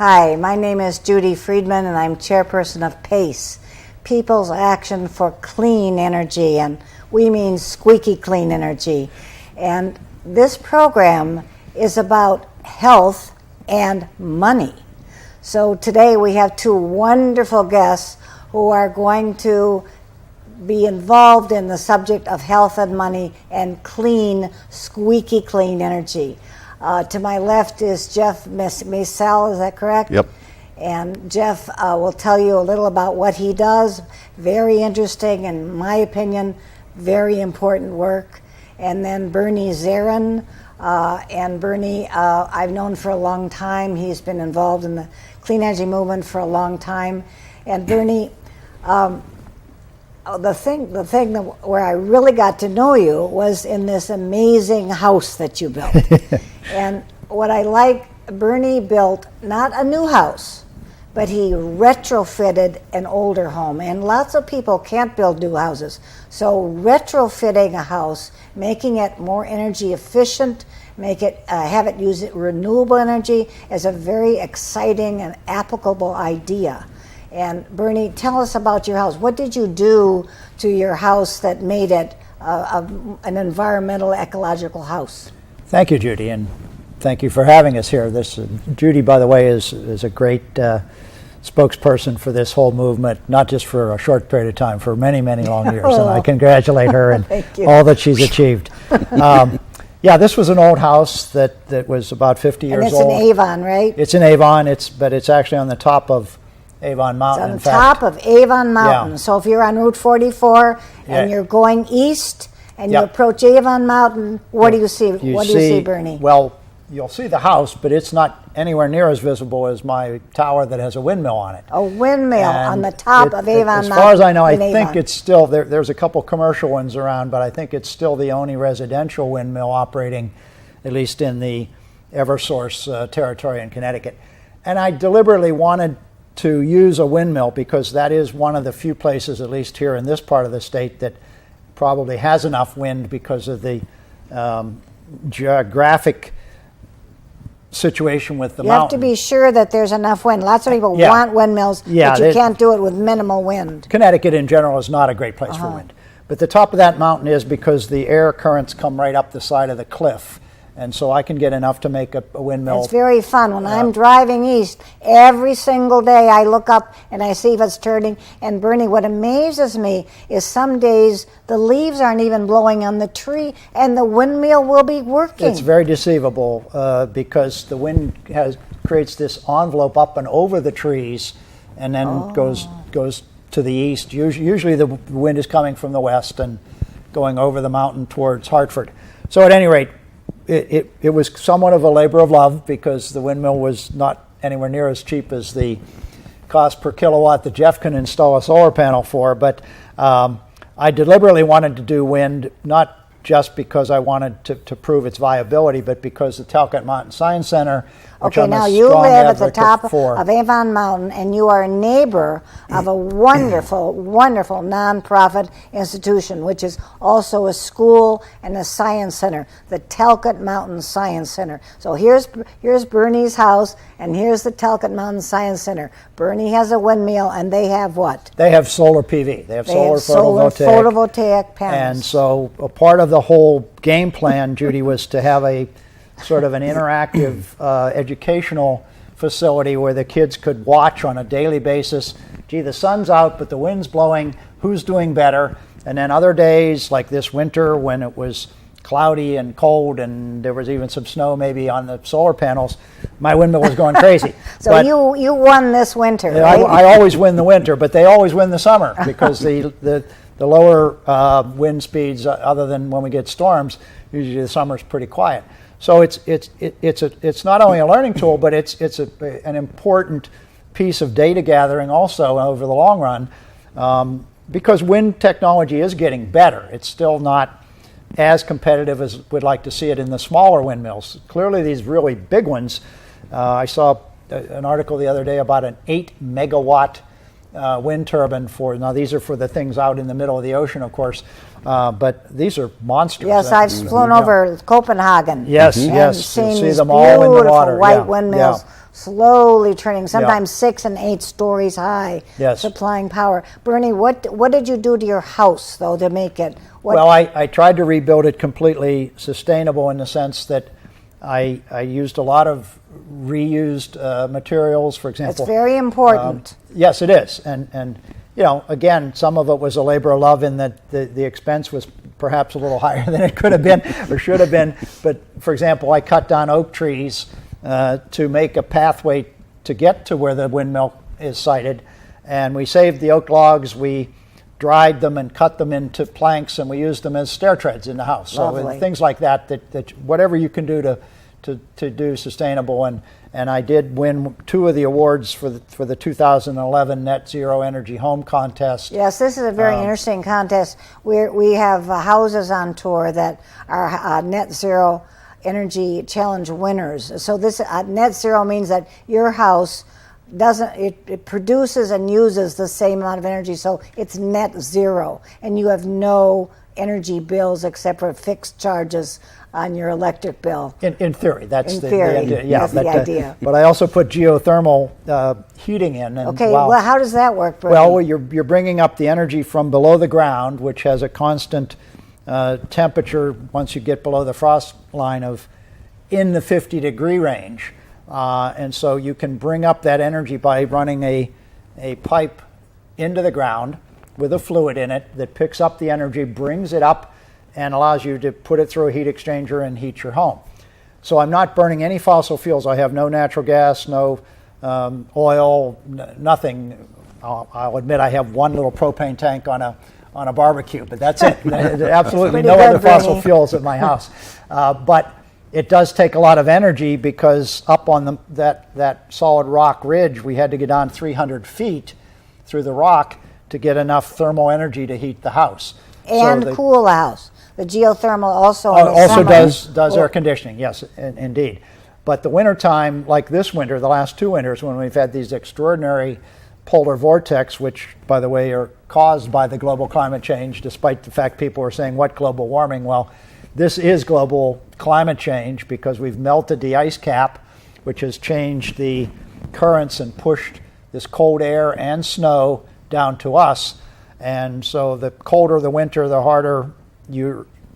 Hi, my name is Judi Friedman, and I'm chairperson of PACE, People's Action for Clean Energy, and we mean squeaky clean energy. And this program is about health and money. So today we have two wonderful guests who are going to be involved in the subject of health and money and clean, squeaky clean energy. To my left is Jeff Macel, is that correct? Yep. And Jeff will tell you a little about what he does. Very interesting, in my opinion, very important work. And then Bernie Zahren. And Bernie, I've known for a long time. He's been involved in the clean energy movement for a long time. And Bernie, the thing where I really got to know you was in this amazing house that you built. And what I like, Bernie built not a new house, but he retrofitted an older home. And lots of people can't build new houses. So retrofitting a house, making it more energy efficient, have it use renewable energy is a very exciting and applicable idea. And Bernie, tell us about your house. What did you do to your house that made it an environmental, ecological house? Thank you, Judi, and thank you for having us here. Judi, by the way, is a great spokesperson for this whole movement, not just for a short period of time, for many, many long years. And I congratulate her and all that she's achieved. Yeah, this was an old house that was about 50 years old. And it's in Avon, right? It's in Avon, but it's actually on the top of Avon Mountain. It's on top of Avon Mountain. Yeah. So if you're on Route 44 and you're going east and you approach Avon Mountain, what do you see? What do you see, Bernie? Well, you'll see the house, but it's not anywhere near as visible as my tower that has a windmill on it. A windmill on the top of Avon Mountain. As far as I know, I think it's still, there's a couple commercial ones around, but I think it's still the only residential windmill operating, at least in the Eversource territory in Connecticut. And I deliberately wanted to use a windmill because that is one of the few places, at least here in this part of the state, that probably has enough wind because of the geographic situation with the mountain. You have to be sure that there's enough wind. Lots of people want windmills, but you can't do it with minimal wind. Connecticut in general is not a great place for wind. But the top of that mountain is because the air currents come right up the side of the cliff. And so I can get enough to make a windmill. It's very fun. When I'm driving east, every single day I look up and I see if it's turning. And Bernie, what amazes me is some days the leaves aren't even blowing on the tree and the windmill will be working. It's very deceivable because the wind creates this envelope up and over the trees and then goes to the east. Usually the wind is coming from the west and going over the mountain towards Hartford. So at any rate, it was somewhat of a labor of love because the windmill was not anywhere near as cheap as the cost per kilowatt that Jeff can install a solar panel for. But I deliberately wanted to do wind, not just because I wanted to prove its viability, but because the Talcott Mountain Science Center, which okay, I'm now a you strong live at the advocate top for. of Avon Mountain, and you are a neighbor of a wonderful, wonderful nonprofit institution, which is also a school and a science center, the Talcott Mountain Science Center. So here's Bernie's house, and here's the Talcott Mountain Science Center. Bernie has a windmill, and they have what? They have solar PV. They have solar photovoltaic panels. And so a part of the whole game plan, Judi, was to have a sort of an interactive educational facility where the kids could watch on a daily basis. Gee, the sun's out, but the wind's blowing. Who's doing better? And then other days, like this winter when it was cloudy and cold and there was even some snow maybe on the solar panels, my windmill was going crazy. So but you won this winter, right? I always win the winter, but they always win the summer because the lower wind speeds, other than when we get storms, usually the summer's pretty quiet. So it's not only a learning tool, but it's an important piece of data gathering also over the long run, because wind technology is getting better. It's still not as competitive as we'd like to see it in the smaller windmills. Clearly, these really big ones. I saw an article the other day about an 8 megawatt wind turbine for, now these are for the things out in the middle of the ocean, of course, but these are monsters. Yes, I've flown over Copenhagen. Yes, and yes, you'll seen see these them all in the beautiful water. white Yeah, windmills yeah. slowly turning, sometimes 6 and 8 stories high, Yes. supplying power. Bernie, what did you do to your house, though, to make it? Well, I tried to rebuild it completely sustainable in the sense that I used a lot of reused materials, for example. It's very important. Yes, it is. And you know, again, some of it was a labor of love in that the expense was perhaps a little higher than it could have been or should have been. But, for example, I cut down oak trees to make a pathway to get to where the windmill is sited. And we saved the oak logs. We dried them and cut them into planks, and we used them as stair treads in the house. Lovely. So things like that whatever you can do to do sustainable. And I did win 2 of the awards for the 2011 Net Zero Energy Home Contest. Yes, this is a very interesting contest. We have houses on tour that are Net Zero Energy Challenge winners. So this net zero means that your house it produces and uses the same amount of energy, so it's net zero, and you have no energy bills except for fixed charges on your electric bill. In theory, that's the idea. Yeah, that's the idea. But I also put geothermal heating in. And okay, well, how does that work, Bernie? Well, you're bringing up the energy from below the ground, which has a constant temperature once you get below the frost line of in the 50-degree range. And so you can bring up that energy by running a pipe into the ground with a fluid in it that picks up the energy, brings it up, and allows you to put it through a heat exchanger and heat your home. So I'm not burning any fossil fuels. I have no natural gas, no oil, nothing. I'll admit I have one little propane tank on a barbecue, but that's it. Absolutely no other fossil fuels at my house. But it does take a lot of energy because up on that solid rock ridge, we had to get down 300 feet through the rock to get enough thermal energy to heat the house. And cool the house. The geothermal also does air conditioning, yes, indeed. But the wintertime, like this winter, the last 2 winters, when we've had these extraordinary polar vortex, which, by the way, are caused by the global climate change, despite the fact people are saying, what global warming? Well, this is global climate change because we've melted the ice cap, which has changed the currents and pushed this cold air and snow down to us. And so the colder the winter, the harder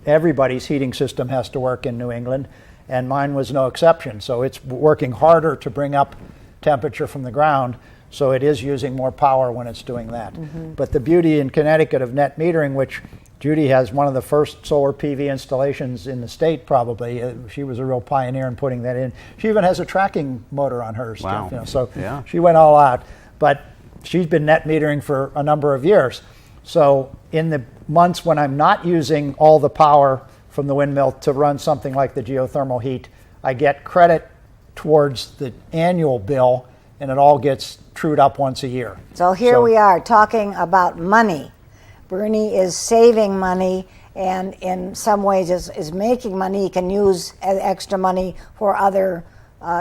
everybody's heating system has to work in New England, and mine was no exception. So it's working harder to bring up temperature from the ground, so it is using more power when it's doing that. Mm-hmm. But the beauty in Connecticut of net metering, which Judi has one of the first solar PV installations in the state, probably. She was a real pioneer in putting that in. She even has a tracking motor on hers. Wow. So she went all out. But she's been net metering for a number of years. So in the months when I'm not using all the power from the windmill to run something like the geothermal heat, I get credit towards the annual bill, and it all gets trued up once a year. So here we are talking about money. Bernie is saving money, and in some ways is making money. He can use extra money for other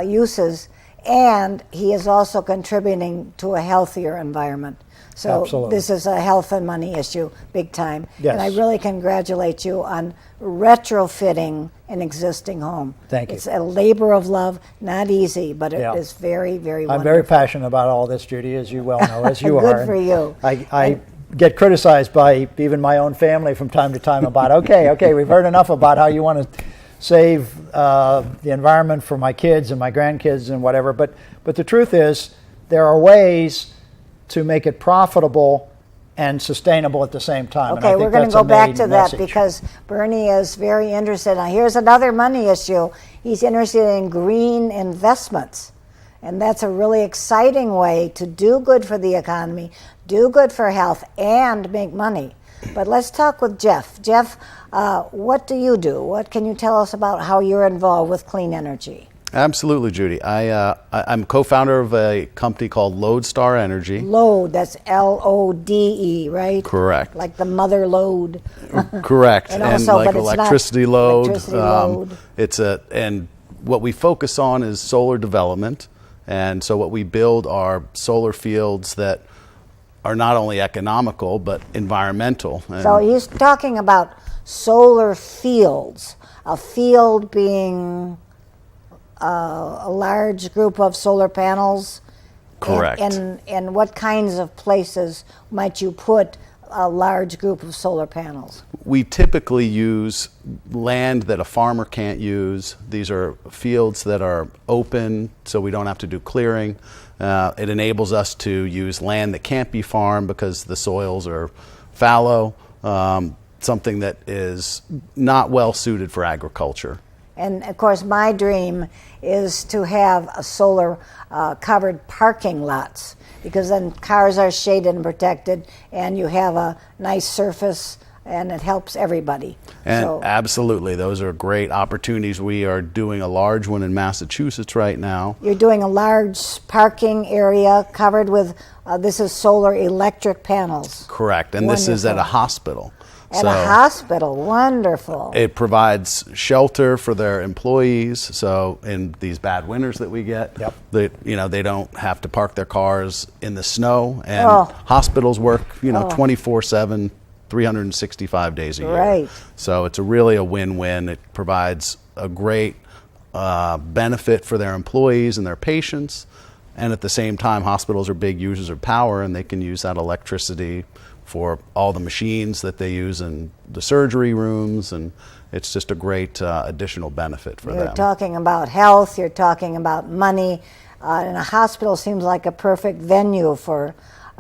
uses, and he is also contributing to a healthier environment. So Absolutely. This is a health and money issue, big time. Yes. And I really congratulate you on retrofitting an existing home. Thank you. It's a labor of love, not easy, but it is very, very wonderful. I'm very passionate about all this, Judi, as you well know, as you Good are. for you. I get criticized by even my own family from time to time about, okay, we've heard enough about how you want to save the environment for my kids and my grandkids and whatever. But the truth is, there are ways to make it profitable and sustainable at the same time. Okay, we're going to go back to that because Bernie is very interested. Now, here's another money issue. He's interested in green investments. And that's a really exciting way to do good for the economy, do good for health, and make money. But let's talk with Jeff. Jeff, what do you do? What can you tell us about how you're involved with clean energy? Absolutely, Judi. I'm co-founder of a company called Lodestar Energy. Lode, that's Lode, right? Correct. Like the mother lode. Correct. And also, like but it's electricity not load. Electricity load. And what we focus on is solar development. And so what we build are solar fields that are not only economical but environmental. And So he's talking about solar fields, a field being a large group of solar panels. Correct. And what kinds of places might you put a large group of solar panels? we typically use land that a farmer can't use. These are fields that are open, so we don't have to do clearing. It enables us to use land that can't be farmed because the soils are fallow, something that is not well suited for agriculture. And of course, my dream is to have a solar covered parking lots, because then cars are shaded and protected, and you have a nice surface, and it helps everybody. And So, absolutely, those are great opportunities. We are doing a large one in Massachusetts right now. you're doing a large parking area covered with, this is solar electric panels. Correct, and this is at a Wonderful. hospital. At a hospital, wonderful. It provides shelter for their employees. So in these bad winters that we get, Yep. they don't have to park their cars in the snow. And Oh. hospitals work 24/7, 365 days a year. Right. So it's really a win-win. It provides a great benefit for their employees and their patients. And at the same time, hospitals are big users of power, and they can use that electricity for all the machines that they use in the surgery rooms, and it's just a great additional benefit for You're them. talking about health, you're talking about money, and a hospital seems like a perfect venue for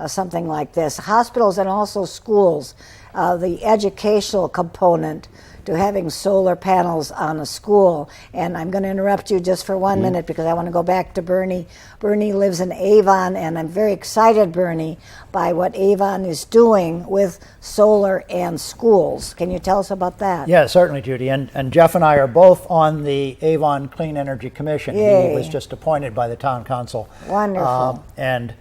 something like this. Hospitals and also schools, the educational component to having solar panels on a school. And I'm going to interrupt you just for 1 minute because I want to go back to Bernie. Bernie lives in Avon, and I'm very excited, Bernie, by what Avon is doing with solar and schools. Can you tell us about that? Yeah, certainly, Judy. And Jeff and I are both on the Avon Clean Energy Commission. Yay. He was just appointed by the town council. Wonderful. And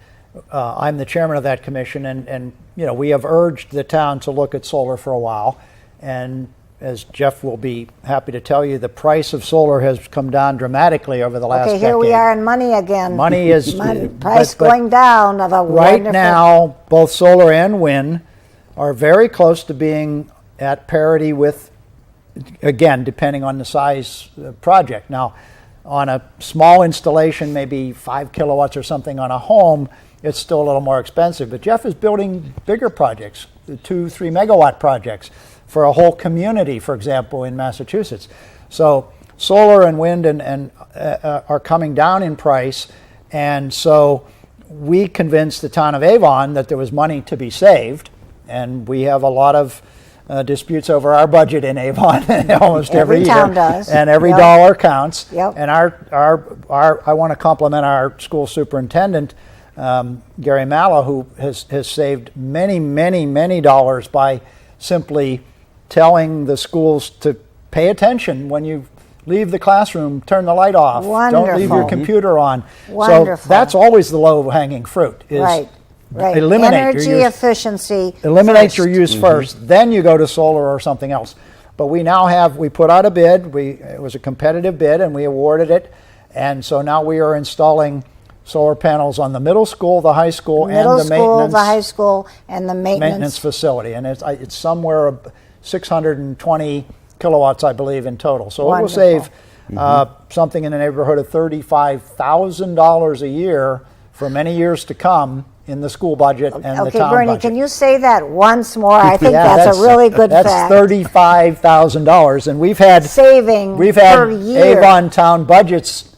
I'm the chairman of that commission, and we have urged the town to look at solar for a while. And as Jeff will be happy to tell you, the price of solar has come down dramatically over the last Okay, decade. here we are in money again. Money is Price but going down of a right wonderful. now. Both solar and wind are very close to being at parity with, again, depending on the size project. Now, on a small installation, maybe 5 kilowatts or something on a home, it's still a little more expensive. But Jeff is building bigger projects, 2-3 megawatt projects for a whole community, for example, in Massachusetts. So solar and wind are coming down in price, and so we convinced the town of Avon that there was money to be saved, and we have a lot of disputes over our budget in Avon almost every year. town does. And every Yep. dollar counts. Yep. And I want to compliment our school superintendent, Gary Macel, who has saved many dollars by simply telling the schools to pay attention when you leave the classroom, turn the light off. Don't leave your Wonderful. computer on. Wonderful. So that's always the low-hanging fruit. Is Right. Eliminate Energy your use. efficiency. Eliminate first. your use first, then you go to solar or something else. But we now we put out a bid. It was a competitive bid, and we awarded it. And so now we are installing solar panels on the middle school, the high school, Middle and the school, maintenance the high school, and the maintenance facility. And it's somewhere 620 kilowatts, I believe, in total. So it will save something in the neighborhood of $35,000 a year for many years to come in the school budget and the Okay, town Bernie, budget. can you say that once more? I think Yeah, that's a really good that's fact. $35,000, and we've had per year. Avon town budgets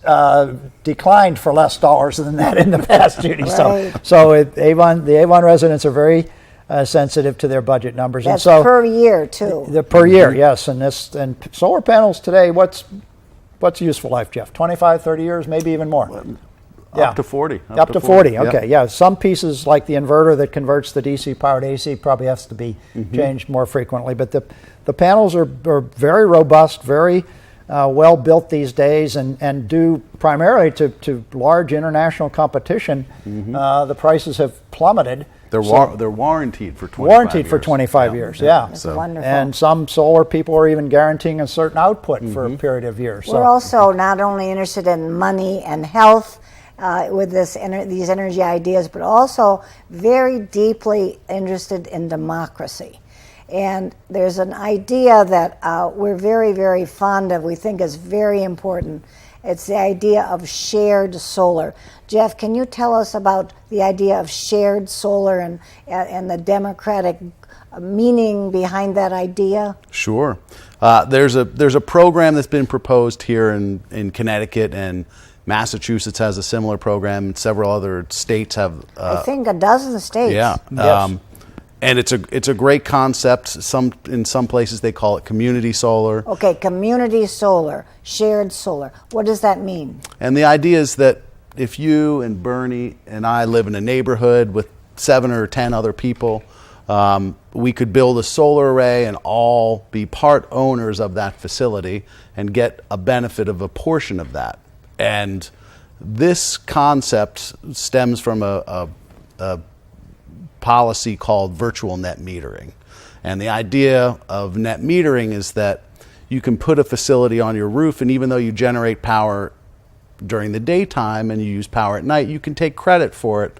declined for less dollars than that in the past, Judy. Right. So the Avon residents are very sensitive to their budget numbers, That's and so per year, too. the per year, yes, and solar panels today. What's useful life, Jeff? 25, 30 years, maybe even more. Up to 40. Up to 40. Yep. Okay, yeah. Some pieces, like the inverter that converts the DC power to AC, probably has to be changed more frequently. But the panels are very robust, very well built these days, and due primarily to large international competition, the prices have plummeted. They're warranted for 25 years. 25 years, yeah. That's wonderful. And some solar people are even guaranteeing a certain output for a period of years. We're also not only interested in money and health with these energy ideas, but also very deeply interested in democracy. And there's an idea that we're very, very fond of, we think is very important. It's the idea of shared solar. Jeff, can you tell us about the idea of shared solar and the democratic meaning behind that idea? Sure. There's a program that's been proposed here in Connecticut, and Massachusetts has a similar program, and several other states have. I think a dozen states. Yeah. Yes. And it's a great concept. In some places they call it community solar. Okay, community solar, shared solar. What does that mean? And the idea is that if you and Bernie and I live in a neighborhood with 7 or 10 other people, we could build a solar array and all be part owners of that facility and get a benefit of a portion of that. And this concept stems from a policy called virtual net metering. And the idea of net metering is that you can put a facility on your roof, and even though you generate power during the daytime and you use power at night, you can take credit for it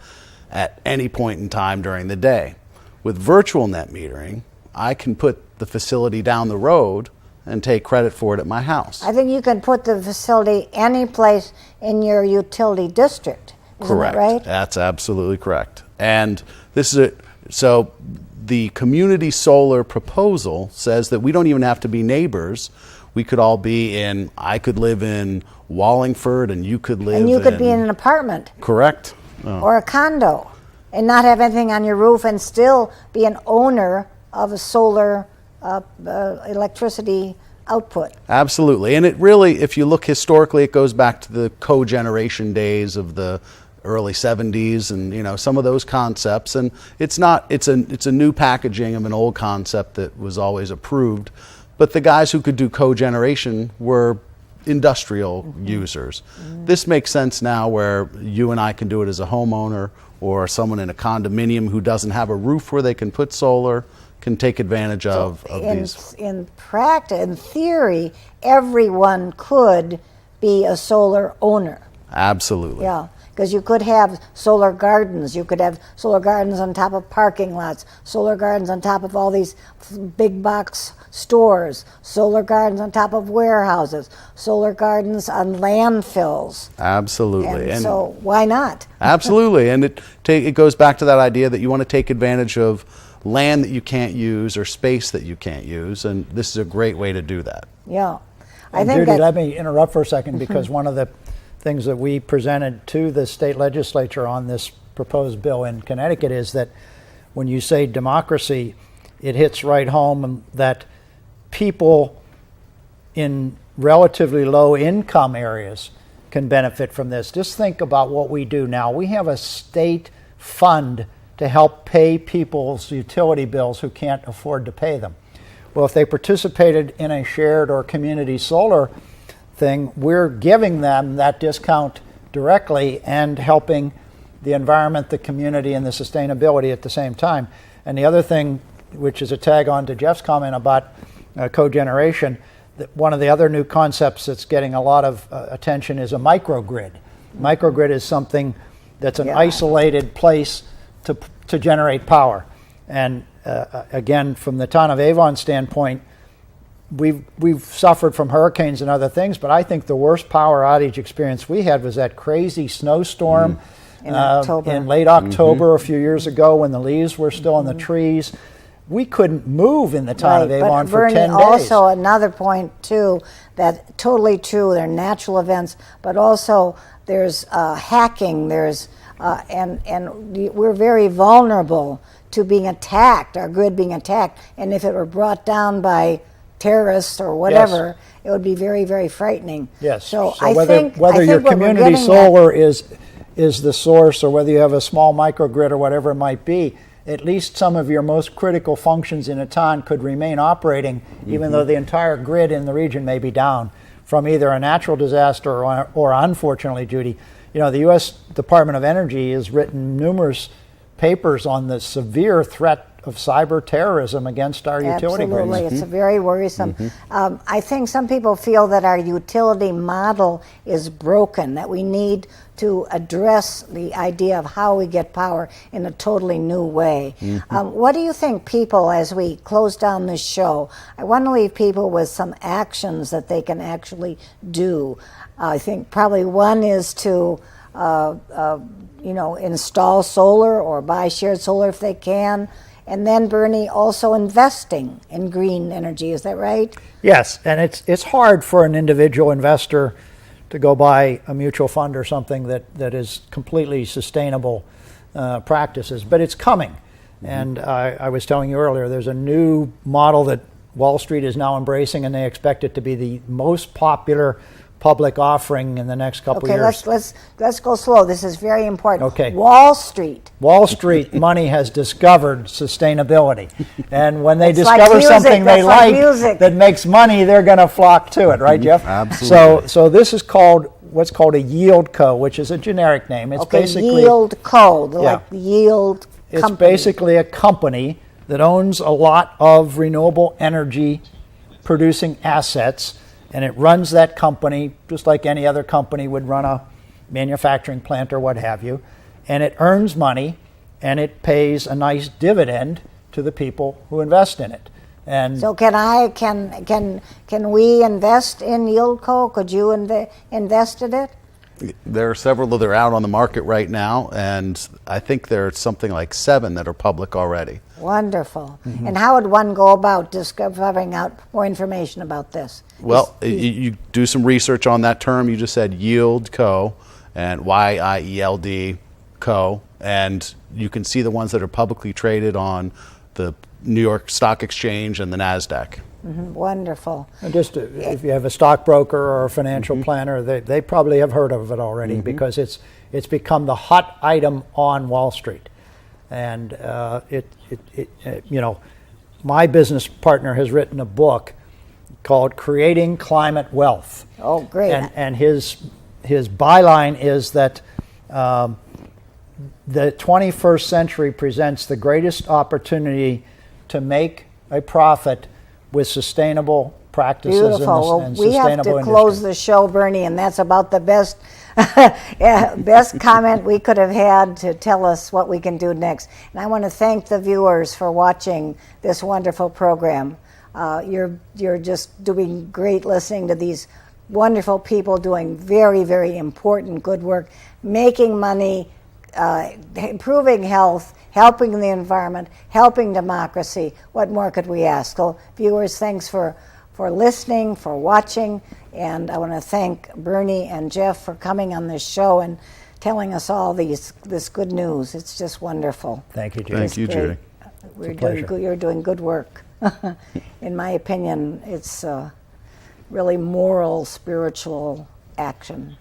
at any point in time during the day. With virtual net metering, I can put the facility down the road and take credit for it at my house. I think you can put the facility any place in your utility district. Isn't Correct. that right? That's absolutely correct. And this is so the community solar proposal says that we don't even have to be neighbors. We could all be I could live in Wallingford and you could live And you could be in an apartment. Correct. Oh. Or a condo and not have anything on your roof and still be an owner of a solar electricity output. Absolutely. And it really, if you look historically, it goes back to the cogeneration days of the early 70s and some of those concepts. And it's a new packaging of an old concept that was always approved. But the guys who could do cogeneration were industrial users. This makes sense now where you and I can do it as a homeowner, or someone in a condominium who doesn't have a roof where they can put solar can take advantage of these. In practice, in theory, everyone could be a solar owner. Absolutely. Yeah, because you could have solar gardens. You could have solar gardens on top of parking lots, solar gardens on top of all these big box stores, solar gardens on top of warehouses, solar gardens on landfills. Absolutely. And so why not? Absolutely. And it goes back to that idea that you want to take advantage of land that you can't use or space that you can't use, and this is a great way to do that. Yeah. Judi, let me interrupt for a second, because one of the things that we presented to the state legislature on this proposed bill in Connecticut is that when you say democracy, it hits right home that people in relatively low income areas can benefit from this. Just think about what we do now. We have a state fund to help pay people's utility bills who can't afford to pay them. Well, if they participated in a shared or community solar thing, we're giving them that discount directly and helping the environment, the community, and the sustainability at the same time. And the other thing, which is a tag on to Jeff's comment about cogeneration, that one of the other new concepts that's getting a lot of attention is a microgrid. Microgrid is something that's an isolated place to generate power. And again, from the town of Avon standpoint, we've suffered from hurricanes and other things, but I think the worst power outage experience we had was that crazy snowstorm in late October a few years ago when the leaves were still on the trees. We couldn't move in the town of Avon for 10 days. Also another point too, that totally true, they're natural events, but also there's hacking, there's and we're very vulnerable to being attacked, our grid being attacked. And if it were brought down by terrorists or whatever, it would be very, very frightening. Yes. So whether your community solar is the source, or whether you have a small microgrid or whatever it might be, at least some of your most critical functions in a town could remain operating, even though the entire grid in the region may be down from either a natural disaster or unfortunately, Judi, the U.S. Department of Energy has written numerous papers on the severe threat cyber terrorism against our utility grids. Absolutely, it's very worrisome. I think some people feel that our utility model is broken, that we need to address the idea of how we get power in a totally new way. What do you think, people, as we close down this show, I want to leave people with some actions that they can actually do. I think probably one is to install solar or buy shared solar if they can. And then, Bernie, also investing in green energy. Is that right? Yes, and it's hard for an individual investor to go buy a mutual fund or something that is completely sustainable practices, but it's coming. And I was telling you earlier, there's a new model that Wall Street is now embracing, and they expect it to be the most popular public offering in the next couple of years. Let's go slow. This is very important. Okay. Wall Street money has discovered sustainability, and when they It's discover like music. something they That's like like music. that makes money, they're going to flock to it, right, Jeff? Absolutely. So this is called what's called a yield co, which is a generic name. It's basically yield code, like the yield it's company. basically a company that owns a lot of renewable energy producing assets, and it runs that company just like any other company would run a manufacturing plant or what have you, and it earns money and it pays a nice dividend to the people who invest in it. And So can we invest in Yieldco? Could you invest in it? There are several that are out on the market right now, and I think there's something like 7 that are public already. Wonderful. And how would one go about discovering out more information about this? Well, you do some research on that term. You just said Yield Co. and YIELD Co. And you can see the ones that are publicly traded on the New York Stock Exchange and the NASDAQ. Wonderful. And just if you have a stockbroker or a financial planner, they probably have heard of it already because it's become the hot item on Wall Street. And my business partner has written a book called Creating Climate Wealth. Oh, great. And his byline is that the 21st century presents the greatest opportunity to make a profit with sustainable practices Beautiful. and We have sustainable to close industry. the show, Bernie, and that's about the best best comment we could have had to tell us what we can do next. And I want to thank the viewers for watching this wonderful program. You're just doing great listening to these wonderful people doing very, very important good work, making money, improving health, helping the environment, helping democracy. What more could we ask? So, viewers, thanks for listening, for watching, and I want to thank Bernie and Jeff for coming on this show and telling us all this good news. It's just wonderful. Thank you, Judy. Thank you, Judy. You're doing good work. In my opinion, it's really moral, spiritual action.